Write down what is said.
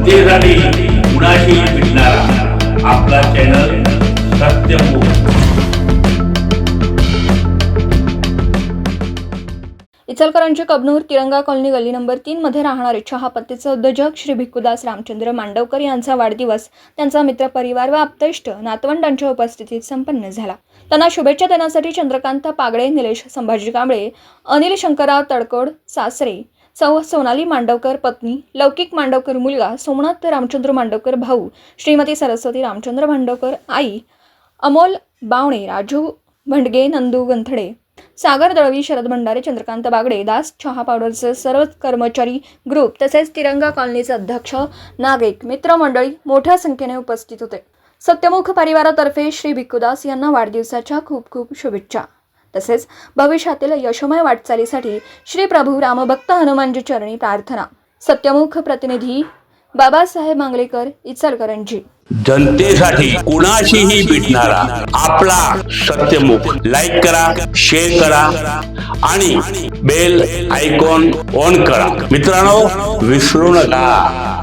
जनतेसाठी कुणाशी भेटणारा आपला चॅनल सत्यमुख। इचलकरंजी कबनूर तिरंगा कॉलनी गल्ली नंबर 3 मध्ये राहणारे चहापत्तीचे उद्योजक श्री भिक्खुदास रामचंद्र मांडवकर यांचा वाढदिवस त्यांचा मित्रपरिवार व आप्तेष्ट नातवंडांच्या उपस्थितीत संपन्न झाला। त्यांना शुभेच्छा देण्यासाठी चंद्रकांत पागडे, निलेश संभाजी कांबळे, अनिल शंकरराव तडकोड सासरे, सौ सोनाली मांडवकर पत्नी, लौकिक मांडवकर मुलगा, सोमनाथ रामचंद्र मांडवकर भाऊ, श्रीमती सरस्वती रामचंद्र मांडवकर आई, अमोल बावणे, राजू भंडगे, नंदू गंथडे, सागर दळवी, शरद भंडारे, चंद्रकांत बागडे, दास चहा पावडरचे सर्व कर्मचारी ग्रुप तसेच तिरंगा कॉलनीचे अध्यक्ष, नागरिक, मित्रमंडळी मोठ्या संख्येने उपस्थित होते। सत्यमुख परिवारातर्फे श्री भिक्खुदास यांना वाढदिवसाच्या खूप खूप शुभेच्छा। तसेच भविष्यातील यशोमय वाटचालीसाठी श्री प्रभू रामभक्त हनुमानजी चरणी प्रार्थना। सत्यमुख प्रतिनिधी बाबासाहेब मांगलेकर, इचलकरंजी। जनतेसाठी कुणाशीही भेटणारा आपला सत्यमुख। लाईक करा, शेअर करा आणि बेल आयकॉन ऑन करा। मित्रांनो, विसरू नका।